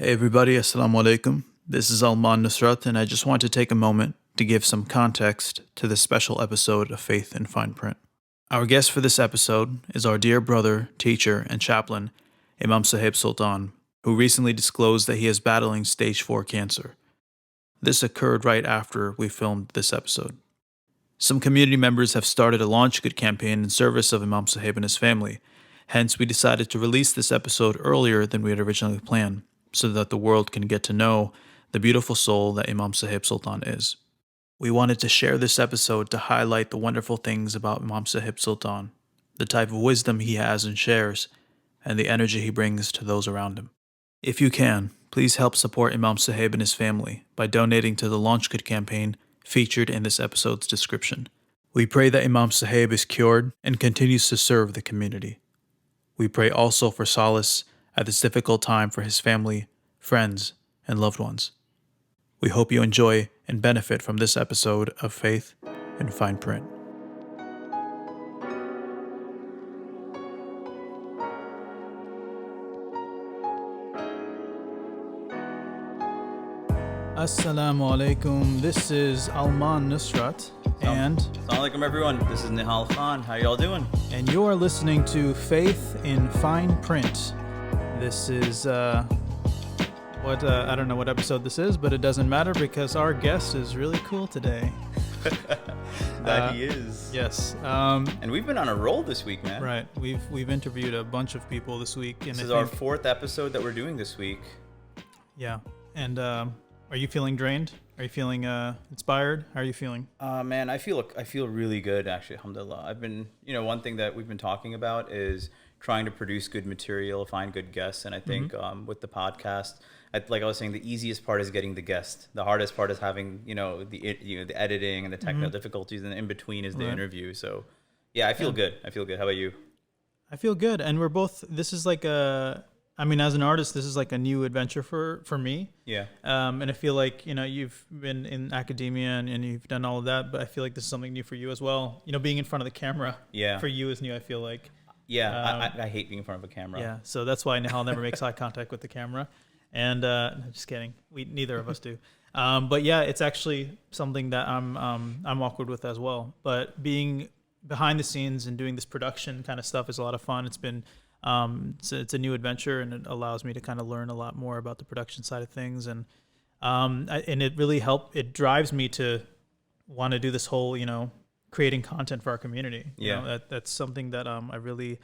Hey everybody, Assalamu alaikum. This is Alman and Nihal, and I just want to take a moment to give some context to this special episode of Faith in Fine Print. Our guest for this episode is our dear brother, teacher, and chaplain, Imam Sohaib Sultan, who recently disclosed that he is battling stage 4 cancer. This occurred right after we filmed this episode. Some community members have started a LaunchGood campaign in service of Imam Sohaib and his family. Hence, we decided to release this episode earlier than we had originally planned, so that the world can get to know the beautiful soul that Imam Sohaib Sultan is. We wanted to share this episode to highlight the wonderful things about Imam Sohaib Sultan, the type of wisdom he has and shares, and the energy he brings to those around him. If you can, please help support Imam Sohaib and his family by donating to the LaunchGood campaign featured in this episode's description. We pray that Imam Sohaib is cured and continues to serve the community. We pray also for solace at this difficult time for his family, friends, and loved ones. We hope you enjoy and benefit from this episode of Faith in Fine Print. Assalamu alaikum. This is Alman Nusrat and Assalamu alaikum everyone. This is Nihal Khan. How y'all doing? And you are listening to Faith in Fine Print. This is I don't know what episode this is, but it doesn't matter because our guest is really cool today. That he is. Yes. And we've been on a roll this week, man. Right. We've interviewed a bunch of people this week, and This is our fourth episode that we're doing this week. Yeah. And are you feeling drained? Are you feeling inspired? How are you feeling? Man, I feel really good actually. Alhamdulillah. I've been, one thing that we've been talking about is trying to produce good material, find good guests, and I think with the podcast, like I was saying, the easiest part is getting the guest. The hardest part is having the editing and the technical difficulties, and in between is the interview. So yeah, I feel good. How about you? I feel good, and we're both. This is like as an artist, this is like a new adventure for me. Yeah. And I feel like you've been in academia and you've done all of that, but I feel like this is something new for you as well. Being in front of the camera. Yeah. For you is new. I feel like. Yeah, I hate being in front of a camera. Yeah, so that's why Nihal never makes eye contact with the camera. And no, just kidding. Neither of us do. But yeah, it's actually something that I'm awkward with as well. But being behind the scenes and doing this production kind of stuff is a lot of fun. It's been it's a new adventure, and it allows me to kind of learn a lot more about the production side of things. And and it really it drives me to want to do this whole creating content for our community. That's something that I really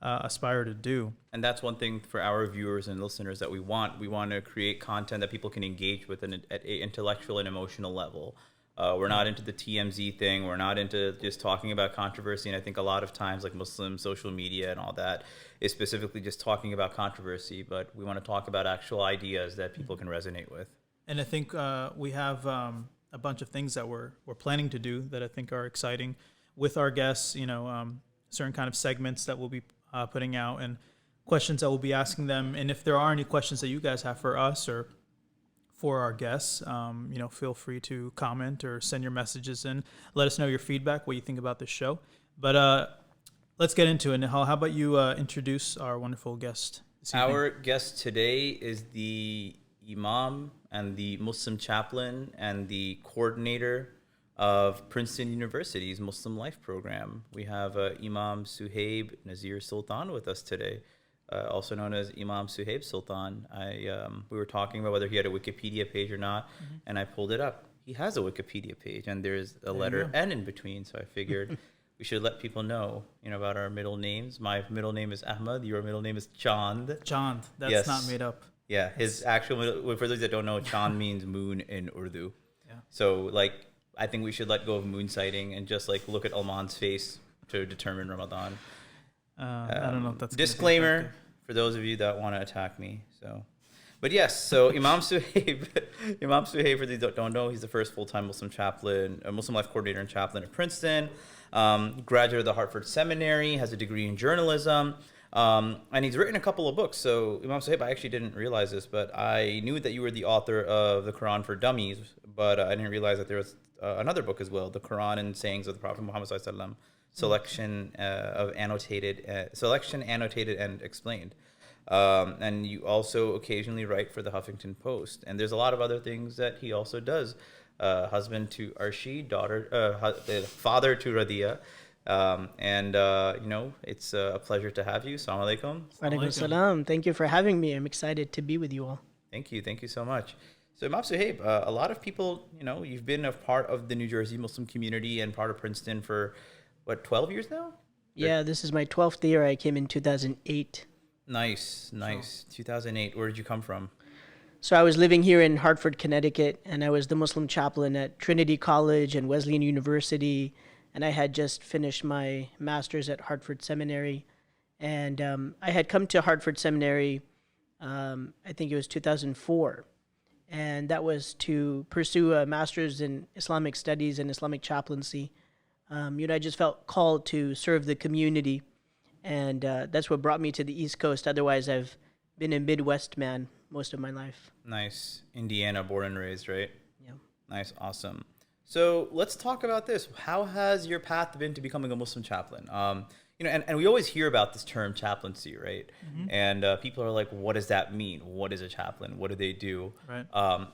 aspire to do. And that's one thing for our viewers and listeners that we want. We want to create content that people can engage with at an intellectual and emotional level. We're not into the TMZ thing. We're not into just talking about controversy. And I think a lot of times, like Muslim social media and all that, is specifically just talking about controversy. But we want to talk about actual ideas that people can resonate with. And I think we have a bunch of things that we're planning to do that I think are exciting with our guests. Certain kind of segments that we'll be putting out and questions that we'll be asking them. And if there are any questions that you guys have for us or for our guests, feel free to comment or send your messages in. Let us know your feedback, what you think about this show. But let's get into it. Nihal, how about you introduce our wonderful guest this evening? Our guest today is the Imam and the Muslim Chaplain and the coordinator of Princeton University's Muslim Life program. We have Imam Sohaib Sultan with us today, also known as Imam Sohaib Sultan. We were talking about whether he had a Wikipedia page or not, and I pulled it up. He has a Wikipedia page, and there's a letter N in between, so I figured we should let people know, about our middle names. My middle name is Ahmad. Your middle name is Chand. Chand. That's not made up. Yeah, his actual, for those that don't know, Chand means moon in Urdu. Yeah. So, I think we should let go of moon sighting and just, look at Alman's face to determine Ramadan. I don't know if that's disclaimer for those of you that want to attack me. But yes, so Imam Sohaib, for those that don't know, he's the first full-time Muslim chaplain, a Muslim life coordinator and chaplain at Princeton, graduate of the Hartford Seminary, has a degree in journalism, and he's written a couple of books. So Imam Sohaib, I actually didn't realize this, but I knew that you were the author of the Quran for Dummies, but I didn't realize that there was another book as well, the Quran and Sayings of the Prophet Muhammad Sallallahu Alaihi Wasallam, selection annotated and explained. And you also occasionally write for the Huffington Post. And there's a lot of other things that he also does. Husband to Arshi, father to Radia. It's a pleasure to have you. Assalamu alaikum. Walaikum salam. Thank you for having me. I'm excited to be with you all. Thank you so much. So Imam Sohaib, a lot of people, you've been a part of the New Jersey Muslim community and part of Princeton for, 12 years now? Yeah, this is my 12th year. I came in 2008. Nice. 2008. Where did you come from? So I was living here in Hartford, Connecticut, and I was the Muslim chaplain at Trinity College and Wesleyan University, and I had just finished my master's at Hartford Seminary. And I had come to Hartford Seminary, I think it was 2004, and that was to pursue a master's in Islamic studies and Islamic chaplaincy. I just felt called to serve the community, and that's what brought me to the East Coast. Otherwise, I've been a Midwest man most of my life. Nice. Indiana, born and raised, right? Yeah. Nice. Awesome. So let's talk about this. How has your path been to becoming a Muslim chaplain? And we always hear about this term chaplaincy, right? Mm-hmm. And people are like, what does that mean? What is a chaplain? What do they do? Right.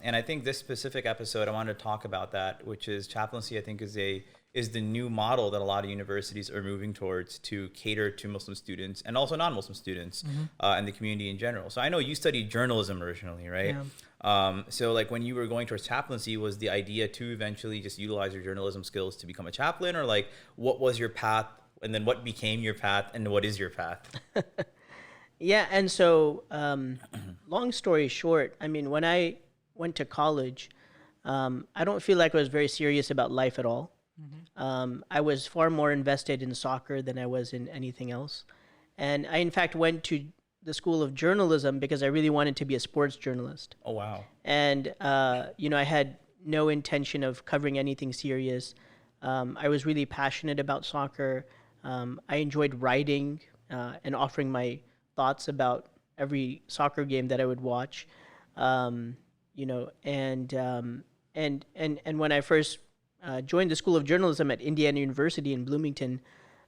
And I think this specific episode, I wanted to talk about that, which is chaplaincy, I think is the new model that a lot of universities are moving towards to cater to Muslim students and also non-Muslim students and the community in general. So I know you studied journalism originally, right? Yeah. So like when you were going towards chaplaincy, was the idea to eventually just utilize your journalism skills to become a chaplain, or like what was your path and then what became your path and what is your path? Yeah, and so long story short, I mean, when I went to college, I don't feel like I was very serious about life at all. I was far more invested in soccer than I was in anything else. And I, in fact, went to the School of Journalism because I really wanted to be a sports journalist. Oh, wow. And, I had no intention of covering anything serious. I was really passionate about soccer. I enjoyed writing and offering my thoughts about every soccer game that I would watch. And when I first joined the School of Journalism at Indiana University in Bloomington,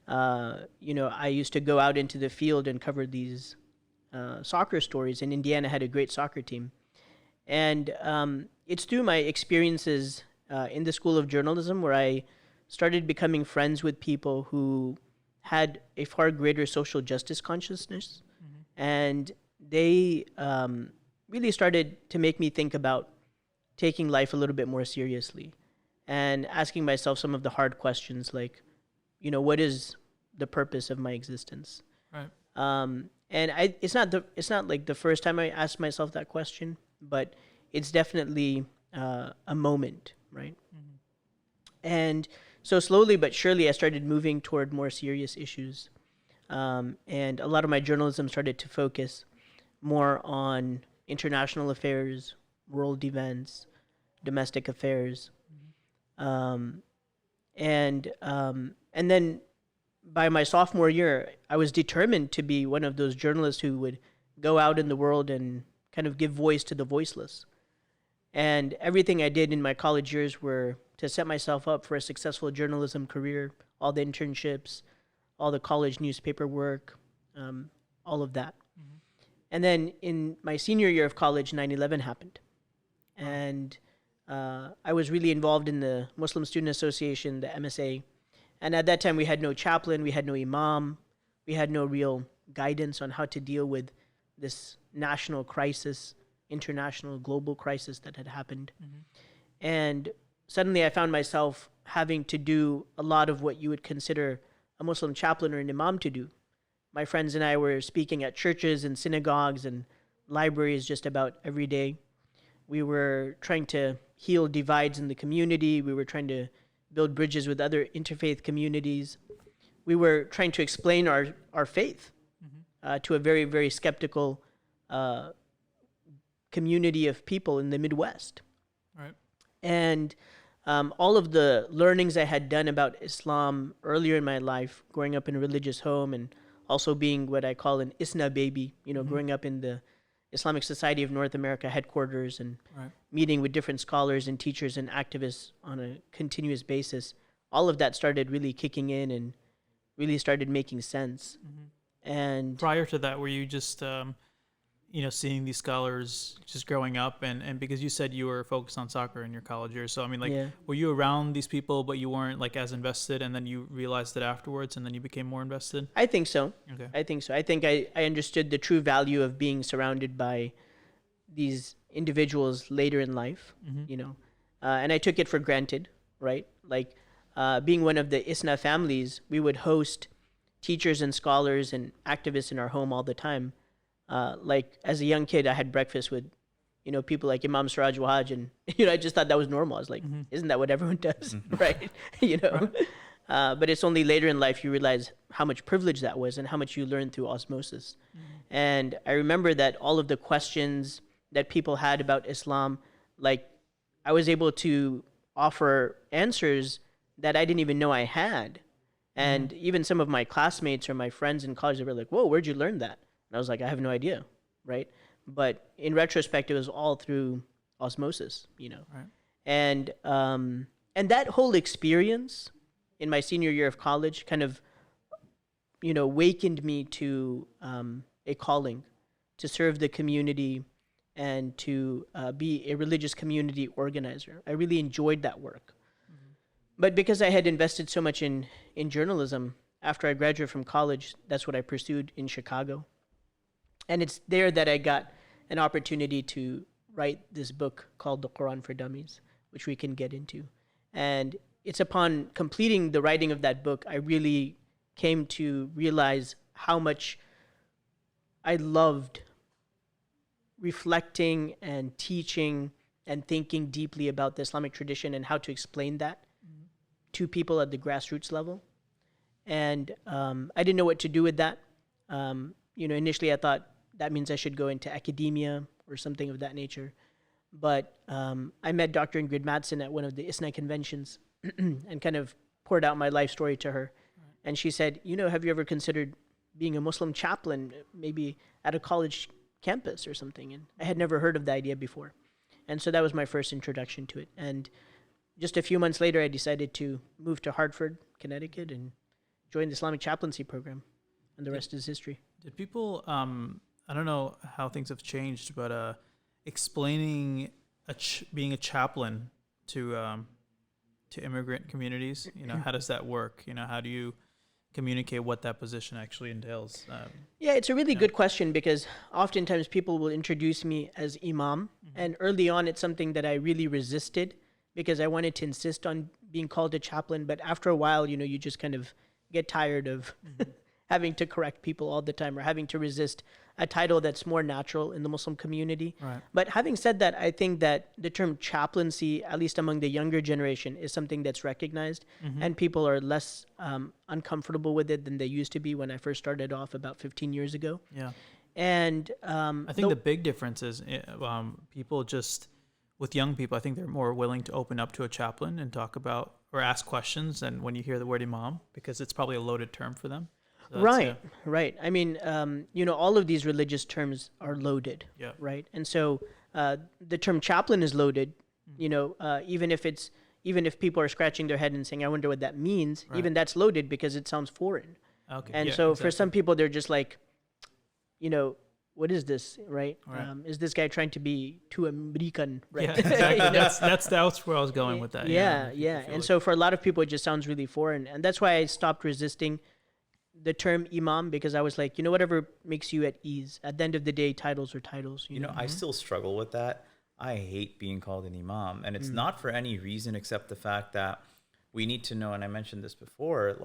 I used to go out into the field and cover these soccer stories, and Indiana had a great soccer team. And it's through my experiences in the School of Journalism where I started becoming friends with people who had a far greater social justice consciousness. And they really started to make me think about taking life a little bit more seriously and asking myself some of the hard questions like, what is the purpose of my existence? Right. And it's not like the first time I asked myself that question, but it's definitely a moment, right? And so slowly but surely I started moving toward more serious issues. And a lot of my journalism started to focus more on international affairs, world events, domestic affairs. And then by my sophomore year, I was determined to be one of those journalists who would go out in the world and kind of give voice to the voiceless. And everything I did in my college years were to set myself up for a successful journalism career, all the internships, all the college newspaper work, all of that. And then in my senior year of college, 9/11 happened. And I was really involved in the Muslim Student Association, the MSA. And at that time, we had no chaplain, we had no imam, we had no real guidance on how to deal with this national crisis, international, global crisis that had happened. And suddenly I found myself having to do a lot of what you would consider a Muslim chaplain or an imam to do. My friends and I were speaking at churches and synagogues and libraries just about every day. We were trying to heal divides in the community. We were trying to build bridges with other interfaith communities. We were trying to explain our faith to a very, very skeptical community of people in the Midwest. Right. And all of the learnings I had done about Islam earlier in my life, growing up in a religious home and also being what I call an ISNA baby, growing up in the Islamic Society of North America headquarters and meeting with different scholars and teachers and activists on a continuous basis. All of that started really kicking in and really started making sense. And prior to that, were you just seeing these scholars just growing up, and because you said you were focused on soccer in your college years, so I mean, like, Yeah. were you around these people, but you weren't like as invested, and then you realized it afterwards, and then you became more invested? I think so. Okay. I think so. I think I understood the true value of being surrounded by these individuals later in life, and I took it for granted, right? Like, being one of the ISNA families, we would host teachers and scholars and activists in our home all the time. Like, as a young kid, I had breakfast with, people like Imam Sohaib Sultan, and, I just thought that was normal. I was like, isn't that what everyone does, right? But it's only later in life you realize how much privilege that was and how much you learn through osmosis. And I remember that all of the questions that people had about Islam, like, I was able to offer answers that I didn't even know I had. And even some of my classmates or my friends in college, they were like, whoa, where'd you learn that? And I was like, I have no idea, right? But in retrospect, it was all through osmosis, Right. And that whole experience in my senior year of college kind of, wakened me to a calling to serve the community and to be a religious community organizer. I really enjoyed that work. But because I had invested so much in journalism, after I graduated from college, that's what I pursued in Chicago. And it's there that I got an opportunity to write this book called The Quran for Dummies, which we can get into. And it's upon completing the writing of that book, I really came to realize how much I loved reflecting and teaching and thinking deeply about the Islamic tradition and how to explain that to people at the grassroots level. And I didn't know what to do with that. Initially I thought that means I should go into academia or something of that nature. But I met Dr. Ingrid Madsen at one of the ISNA conventions and kind of poured out my life story to her. Right. And she said, have you ever considered being a Muslim chaplain, maybe at a college campus or something? And I had never heard of the idea before. And so that was my first introduction to it. And just a few months later, I decided to move to Hartford, Connecticut, and join the Islamic chaplaincy program. And the rest is history. Did people, I don't know how things have changed, but explaining being a chaplain to immigrant communities, how does that work? How do you communicate what that position actually entails? Yeah, it's a really good question, because oftentimes people will introduce me as imam. And early on, it's something that I really resisted because I wanted to insist on being called a chaplain. But after a while, you just kind of get tired of having to correct people all the time or having to resist a title that's more natural in the Muslim community. Right. But having said that, I think that the term chaplaincy, at least among the younger generation, is something that's recognized, and people are less uncomfortable with it than they used to be when I first started off about 15 years ago. Yeah. And I think the big difference is people just, with young people, I think they're more willing to open up to a chaplain and talk about or ask questions than when you hear the word imam, because it's probably a loaded term for them. So Right. I mean, all of these religious terms are loaded, right? And so the term chaplain is loaded, even if people are scratching their head and saying, I wonder what that means, even that's loaded because it sounds foreign. Okay. And yeah, so exactly. for some people, they're just like, what is this, right? Is this guy trying to be too American, right? Yeah, exactly. That's where I was going with that. Yeah. And like so for a lot of people, it just sounds really foreign. And that's why I stopped resisting the term imam, because I was like, whatever makes you at ease. At the end of the day, titles are titles. I still struggle with that. I hate being called an imam, and it's not for any reason except the fact that we need to know, and I mentioned this before,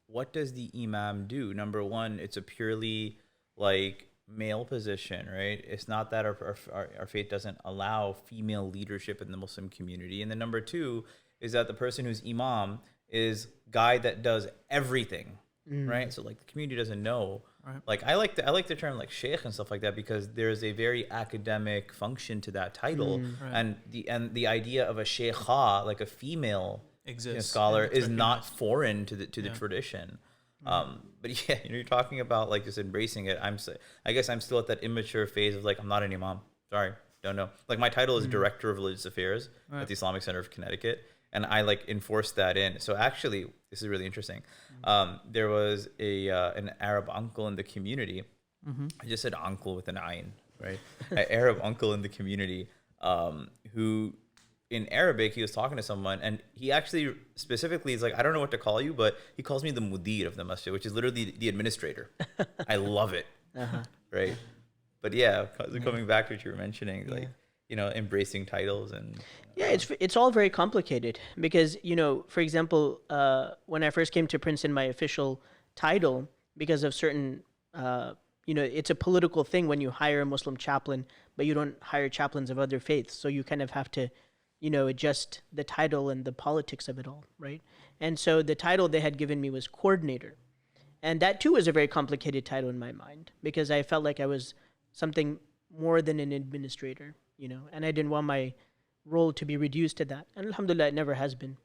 what does the imam do? Number one, it's a purely male position, right? It's not that our faith doesn't allow female leadership in the Muslim community. And then number two is that the person who's imam is guy that does everything. Right, so the community doesn't know. Right. I like the term sheikh and stuff like that, because there's a very academic function to that title, and the idea of a sheikha, like a female scholar, is not foreign to the tradition. But yeah, you're talking about just embracing it. I guess I'm still at that immature phase of I'm not an imam. Sorry, don't know. My title is Director of Religious Affairs at the Islamic Center of Connecticut. And I enforced that in. So actually, this is really interesting. There was an Arab uncle in the community. I just said uncle with an ayin, right? An Arab uncle in the community, who in Arabic, he was talking to someone, and he actually specifically is like, I don't know what to call you, but he calls me the mudir of the masjid, which is literally the administrator. I love it, right? But yeah, coming back to what you were mentioning, like, embracing titles and it's all very complicated because, for example, when I first came to Princeton, my official title, because of certain, it's a political thing when you hire a Muslim chaplain, but you don't hire chaplains of other faiths. So you kind of have to, adjust the title and the politics of it all, right? And so the title they had given me was coordinator. And that too was a very complicated title in my mind because I felt like I was something more than an administrator, and I didn't want my role to be reduced to that. And alhamdulillah, it never has been,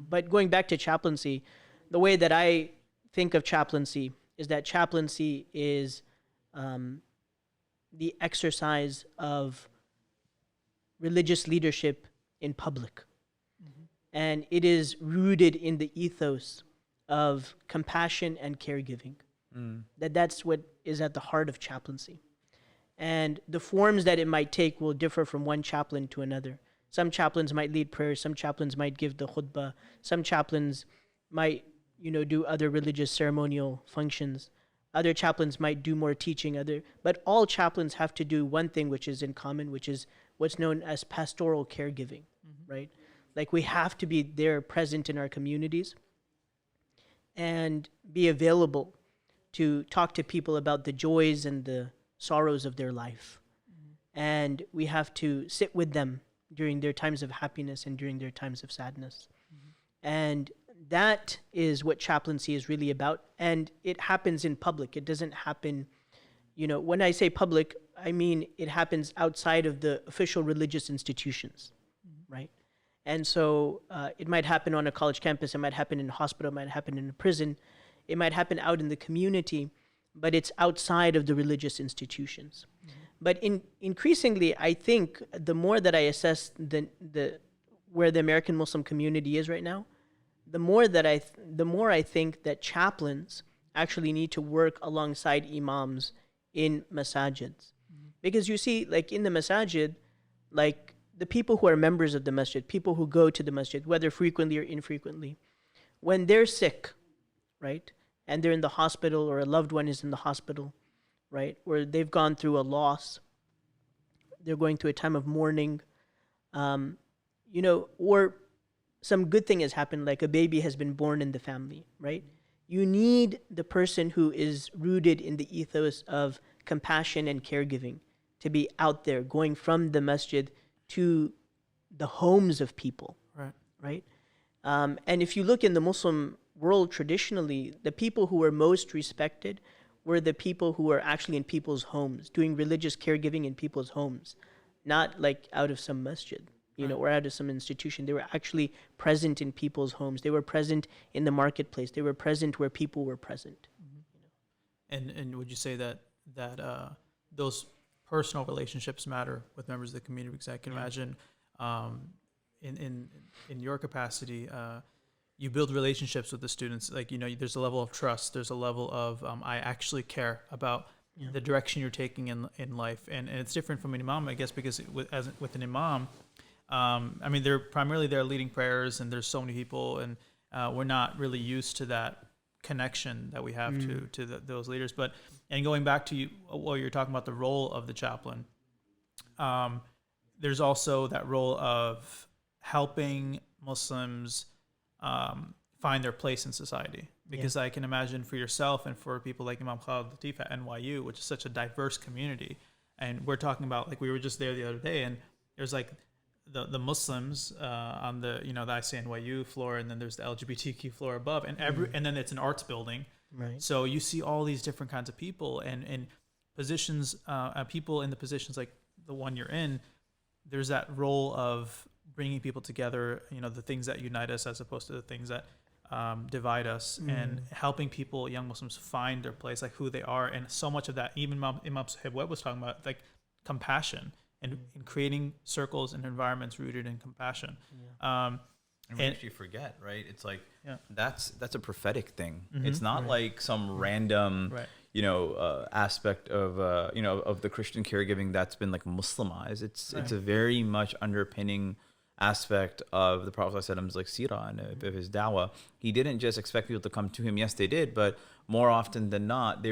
But going back to chaplaincy, the way that I think of chaplaincy is that chaplaincy is the exercise of religious leadership in public. And it is rooted in the ethos of compassion and caregiving. That's what is at the heart of chaplaincy. And the forms that it might take will differ from one chaplain to another. Some chaplains might lead prayers, some chaplains might give the khutbah, some chaplains might, do other religious ceremonial functions. Other chaplains might do more teaching, but all chaplains have to do one thing which is in common, which is what's known as pastoral caregiving, right? Like we have to be there present in our communities and be available to talk to people about the joys and the sorrows of their life. And we have to sit with them during their times of happiness and during their times of sadness. And that is what chaplaincy is really about. And it happens in public. It doesn't happen, when I say public, I mean it happens outside of the official religious institutions, right? And so it might happen on a college campus, it might happen in a hospital, it might happen in a prison, it might happen out in the community, but it's outside of the religious institutions. But increasingly, I think the more that I assess where the American Muslim community is right now, the more I think that chaplains actually need to work alongside imams in masajids. Because you see, like in the masajid, like the people who are members of the masjid, people who go to the masjid, whether frequently or infrequently, when they're sick, right, and they're in the hospital or a loved one is in the hospital, right, where they've gone through a loss, they're going through a time of mourning, or some good thing has happened, like a baby has been born in the family, right? You need the person who is rooted in the ethos of compassion and caregiving to be out there, going from the masjid to the homes of people, right? And if you look in the Muslim world traditionally, the people who were most respected were the people who were actually in people's homes, doing religious caregiving in people's homes, not like out of some masjid, or out of some institution. They were actually present in people's homes. They were present in the marketplace. They were present where people were present. And would you say that those personal relationships matter with members of the community? Because I can imagine in your capacity, you build relationships with the students. Like, there's a level of trust. There's a level of I actually care about the direction you're taking in life. And it's different from an imam, I guess, because with an imam, they're primarily there leading prayers, and there's so many people, and we're not really used to that connection that we have to those leaders. And going back to while you're talking about the role of the chaplain, there's also that role of helping Muslims find their place in society. Because I can imagine for yourself and for people like Imam Khalid Latif at NYU, which is such a diverse community, and we're talking about, like, we were just there the other day, and there's like the Muslims on the the ICNYU floor, and then there's the LGBTQ floor above, and and then it's an arts building. Right. So you see all these different kinds of people and positions, people in the positions like the one you're in. There's that role of bringing people together, the things that unite us as opposed to the things that divide us, and helping people, young Muslims, find their place, like who they are. And so much of that, even Imam Sohaib was talking about, like compassion and creating circles and environments rooted in compassion. And we actually forget, right? It's like that's a prophetic thing. It's not like some random, aspect of of the Christian caregiving that's been like Muslimized. It's a very much underpinning aspect of the Prophet ﷺ's like seerah and of his dawah. He didn't just expect people to come to him. Yes, they did, but more often than not,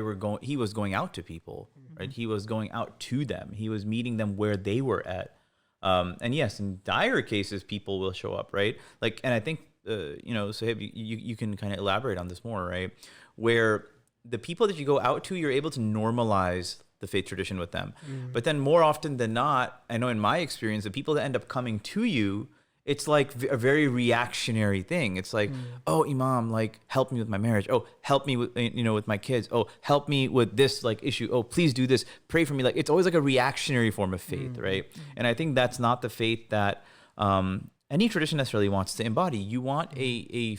he was going out to people, right? He was going out to them. He was meeting them where they were at. And yes, in dire cases, people will show up, right? Like, and I think, Sohaib, you can kind of elaborate on this more, right? Where the people that you go out to, you're able to normalize the faith tradition with them. But then more often than not, I know in my experience, the people that end up coming to you, it's like a very reactionary thing. It's like, oh, Imam, like, help me with my marriage. Oh, help me with, with my kids. Oh, help me with this like issue. Oh, please do this. Pray for me. Like, it's always like a reactionary form of faith, right? And I think that's not the faith that any tradition necessarily wants to embody. You want a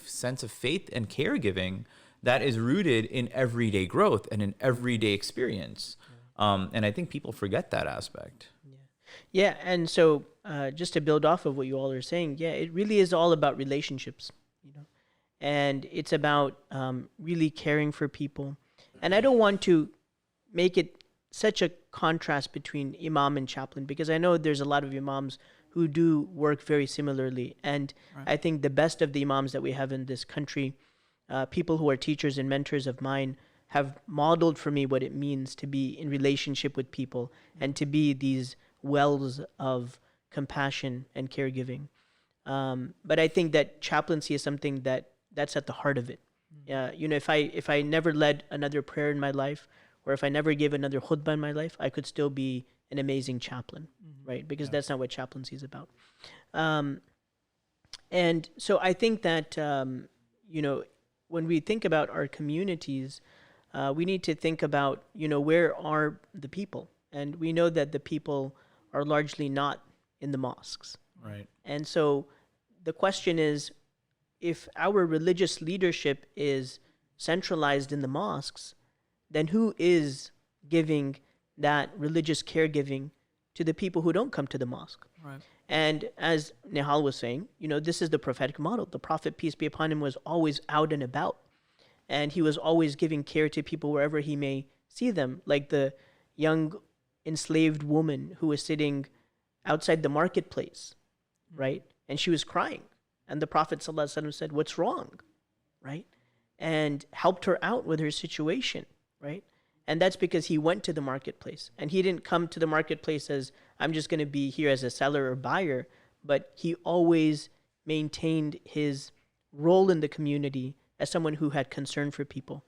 sense of faith and caregiving that is rooted in everyday growth and in everyday experience. And I think people forget that aspect. Yeah, and so just to build off of what you all are saying, yeah, it really is all about relationships, and it's about really caring for people. And I don't want to make it such a contrast between imam and chaplain, because I know there's a lot of imams who do work very similarly. And I think the best of the imams that we have in this country, people who are teachers and mentors of mine, have modeled for me what it means to be in relationship with people and to be these wells of compassion and caregiving. But I think that chaplaincy is something that's at the heart of it. If I never led another prayer in my life, or if I never gave another khutbah in my life, I could still be an amazing chaplain, right? Because that's not what chaplaincy is about. And so I think that, when we think about our communities, we need to think about, where are the people? And we know that the people are largely not in the mosques. Right. And so the question is, if our religious leadership is centralized in the mosques, then who is giving that religious caregiving to the people who don't come to the mosque? Right. And as Nihal was saying, this is the prophetic model. The Prophet, peace be upon him, was always out and about. And he was always giving care to people wherever he may see them, like the young enslaved woman who was sitting outside the marketplace, right? And she was crying. And the Prophet ﷺ said, "What's wrong?" Right? And helped her out with her situation, right? And that's because he went to the marketplace. And he didn't come to the marketplace as, I'm just going to be here as a seller or buyer, but he always maintained his role in the community as someone who had concern for people.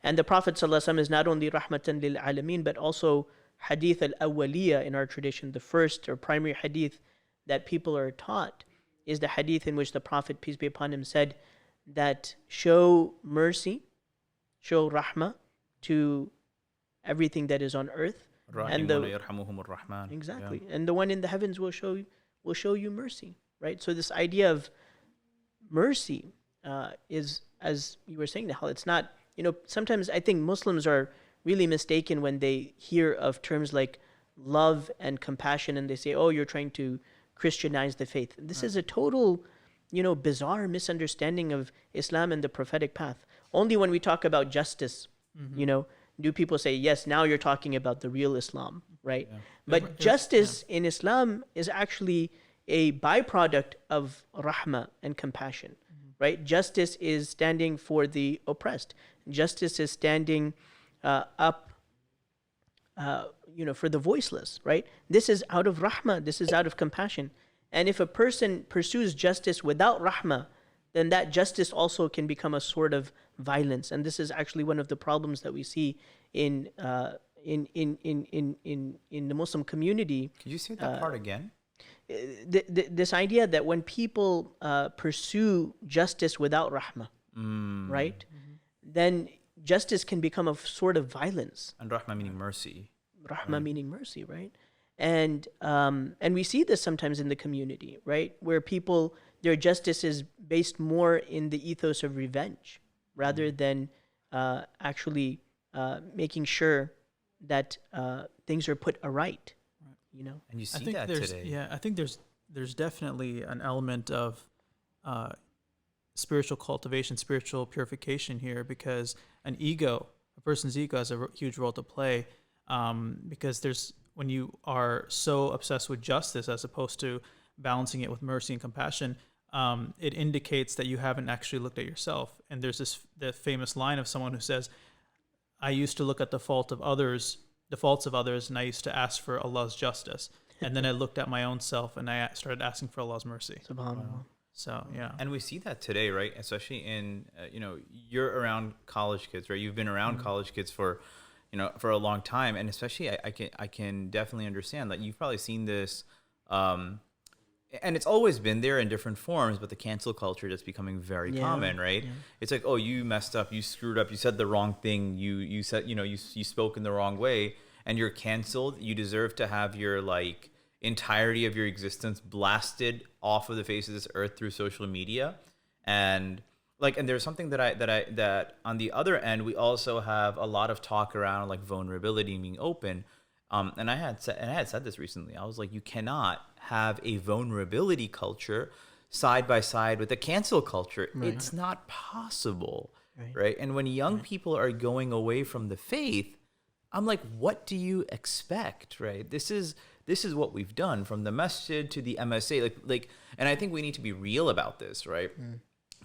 And the Prophet ﷺ is not only rahmatan lil alameen, but also hadith al-awwaliya in our tradition. The first or primary hadith that people are taught is the hadith in which the Prophet, peace be upon him, said that show mercy, show rahmah to everything that is on earth. And exactly. Yeah. And the one in the heavens will show you mercy, right? So this idea of mercy is, as you were saying, Nihal, it's not, sometimes I think Muslims are really mistaken when they hear of terms like love and compassion, and they say, oh, you're trying to Christianize the faith. This is a total, bizarre misunderstanding of Islam and the prophetic path. Only when we talk about justice, do people say, yes, now you're talking about the real Islam, right? Yeah. But justice in Islam is actually a byproduct of rahmah and compassion, right? Justice is standing for the oppressed. Justice is standing up, for the voiceless, right? This is out of rahmah. This is out of compassion. And if a person pursues justice without rahmah, then that justice also can become a sort of violence. And this is actually one of the problems that we see in the Muslim community. Could you say that part again? This idea that when people pursue justice without rahmah, right, then justice can become a sort of violence. And rahmah meaning mercy. Rahmah meaning mercy, right? And we see this sometimes in the community, right, where people, their justice is based more in the ethos of revenge rather than actually making sure that things are put aright, And you see that today. Yeah, I think there's definitely an element of spiritual cultivation, spiritual purification here, because an ego a person's ego has a huge role to play, because when you are so obsessed with justice as opposed to balancing it with mercy and compassion, it indicates that you haven't actually looked at yourself. And there's the famous line of someone who says, I used to look at the faults of others, and I used to ask for Allah's justice. And then I looked at my own self and I started asking for Allah's mercy. SubhanAllah. So, yeah. And we see that today, right? Especially in, you're around college kids, right? You've been around college kids for a long time. And especially I can definitely understand that you've probably seen this, and it's always been there in different forms, but the cancel culture that's becoming very common, right? Yeah. It's like, oh, you messed up, you screwed up, you said the wrong thing, you said, you spoke in the wrong way, and you're canceled. You deserve to have your entirety of your existence blasted off of the face of this earth through social media. And there's something that on the other end, we also have a lot of talk around vulnerability and being open. And I had said this recently. I was like, you cannot have a vulnerability culture side by side with a cancel culture. Right. It's not possible, right? And when young people are going away from the faith, I'm like, what do you expect, right? This is what we've done from the masjid to the MSA, and I think we need to be real about this, right?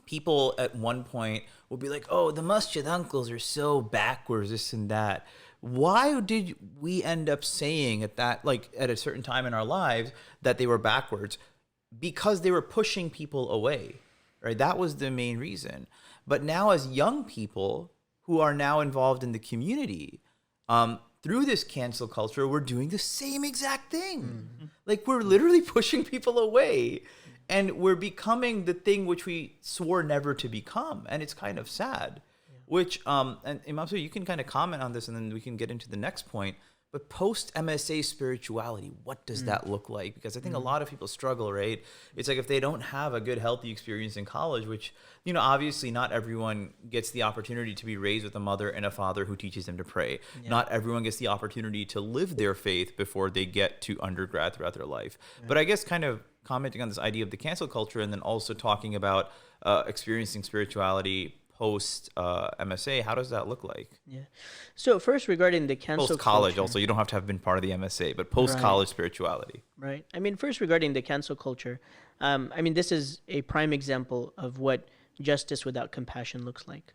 People at one point will be like, oh, the masjid uncles are so backwards, this and that. Why did we end up saying at a certain time in our lives that they were backwards? Because they were pushing people away, right? That was the main reason. But now as young people who are now involved in the community, through this cancel culture, we're doing the same exact thing. We're literally pushing people away, and we're becoming the thing which we swore never to become. And it's kind of sad. Which, and Imam, so you can kind of comment on this, and then we can get into the next point. But post-MSA spirituality, what does that look like? Because I think a lot of people struggle, right? It's like if they don't have a good, healthy experience in college, which, obviously not everyone gets the opportunity to be raised with a mother and a father who teaches them to pray. Yeah. Not everyone gets the opportunity to live their faith before they get to undergrad throughout their life. Yeah. But I guess kind of commenting on this idea of the cancel culture, and then also talking about experiencing spirituality post MSA, how does that look like? Yeah. So first, regarding the cancel post-college culture, also, you don't have to have been part of the MSA, but post-college spirituality. Right. I mean, first, regarding the cancel culture, this is a prime example of what justice without compassion looks like.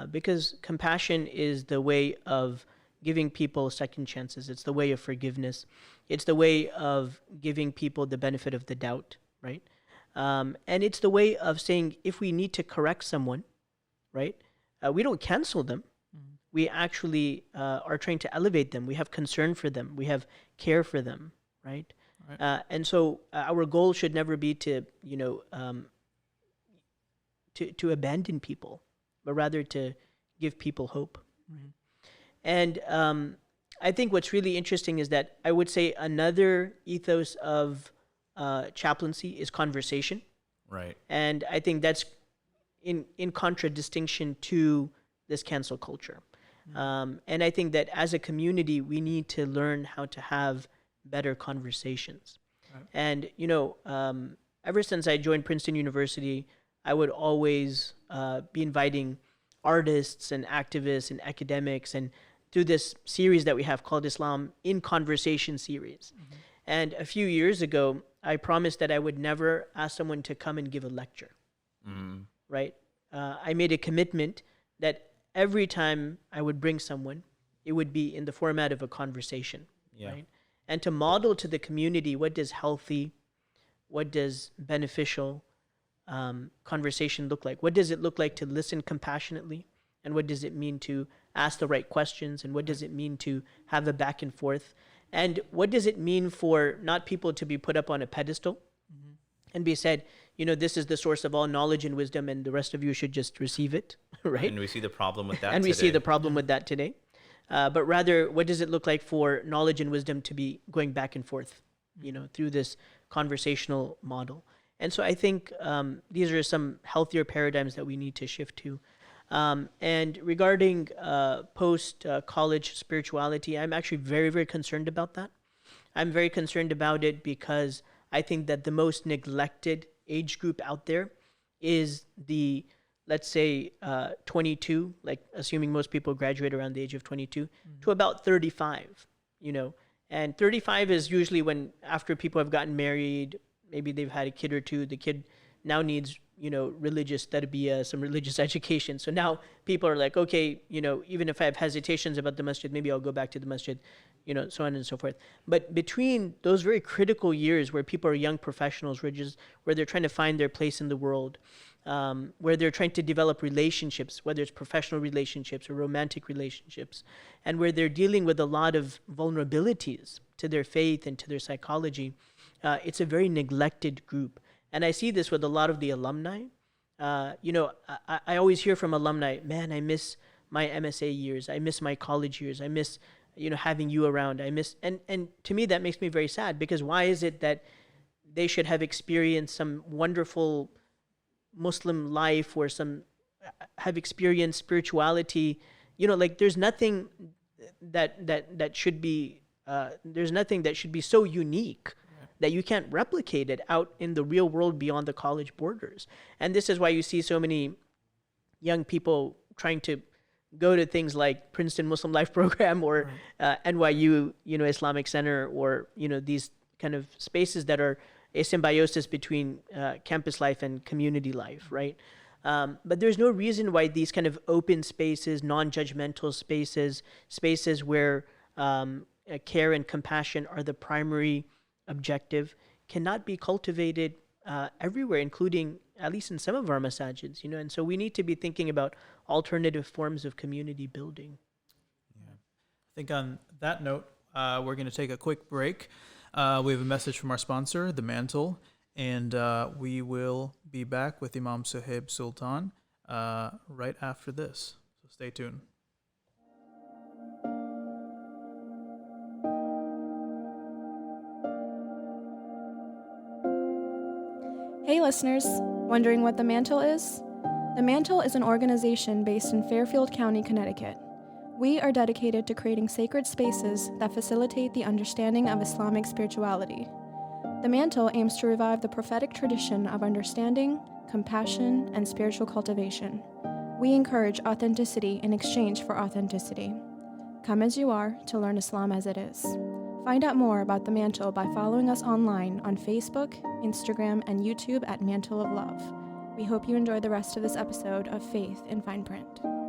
Because compassion is the way of giving people second chances. It's the way of forgiveness. It's the way of giving people the benefit of the doubt, right? And it's the way of saying, if we need to correct someone, right? We don't cancel them. We actually are trying to elevate them. We have concern for them. We have care for them, right? And so our goal should never be to abandon people, but rather to give people hope. And I think what's really interesting is that I would say another ethos of chaplaincy is conversation. Right. And I think that's in contradistinction to this cancel culture. And I think that as a community, we need to learn how to have better conversations. Right. And, ever since I joined Princeton University, I would always be inviting artists and activists and academics, and through this series that we have called Islam in Conversation series. And a few years ago, I promised that I would never ask someone to come and give a lecture. Right? I made a commitment that every time I would bring someone, it would be in the format of a conversation. Right? And to model to the community, what does healthy, what does beneficial conversation look like? What does it look like to listen compassionately? And what does it mean to ask the right questions? And what does it mean to have a back and forth? And what does it mean for not people to be put up on a pedestal and be said, this is the source of all knowledge and wisdom, and the rest of you should just receive it, right? And we see the problem with that and today. we see the problem with that today. But rather, what does it look like for knowledge and wisdom to be going back and forth, through this conversational model? And so I think these are some healthier paradigms that we need to shift to. And regarding post-college spirituality, I'm actually very, very concerned about that. I'm very concerned about it because I think that the most neglected age group out there is the let's say 22, like assuming most people graduate around the age of 22, to about 35, and 35 is usually when, after people have gotten married, maybe they've had a kid or two, the kid now needs, religious tarbiyah, some religious education. So now people are like, okay, even if I have hesitations about the masjid, maybe I'll go back to the masjid, so on and so forth. But between those very critical years where people are young professionals, where they're trying to find their place in the world, where they're trying to develop relationships, whether it's professional relationships or romantic relationships, and where they're dealing with a lot of vulnerabilities to their faith and to their psychology, it's a very neglected group. And I see this with a lot of the alumni. I always hear from alumni, man, I miss my MSA years. I miss my college years. I miss, having you around. I miss, and to me, that makes me very sad, because why is it that they should have experienced some wonderful Muslim life, or have experienced spirituality? There's nothing that should be, there's nothing that should be so unique that you can't replicate it out in the real world beyond the college borders. And this is why you see so many young people trying to go to things like Princeton Muslim Life Program, or NYU, Islamic Center, or, these kind of spaces that are a symbiosis between campus life and community life, right? But there's no reason why these kind of open spaces, non-judgmental spaces where care and compassion are the primary objective, cannot be cultivated everywhere, including at least in some of our masajids, and so we need to be thinking about alternative forms of community building. Yeah. I think on that note, we're going to take a quick break. We have a message from our sponsor, The Mantle, and we will be back with Imam Sohaib Sultan right after this. So stay tuned. Hey listeners, wondering what The Mantle is? The Mantle is an organization based in Fairfield County, Connecticut. We are dedicated to creating sacred spaces that facilitate the understanding of Islamic spirituality. The Mantle aims to revive the prophetic tradition of understanding, compassion, and spiritual cultivation. We encourage authenticity in exchange for authenticity. Come as you are to learn Islam as it is. Find out more about The Mantle by following us online on Facebook, Instagram, and YouTube at Mantle of Love. We hope you enjoy the rest of this episode of Faith in Fine Print.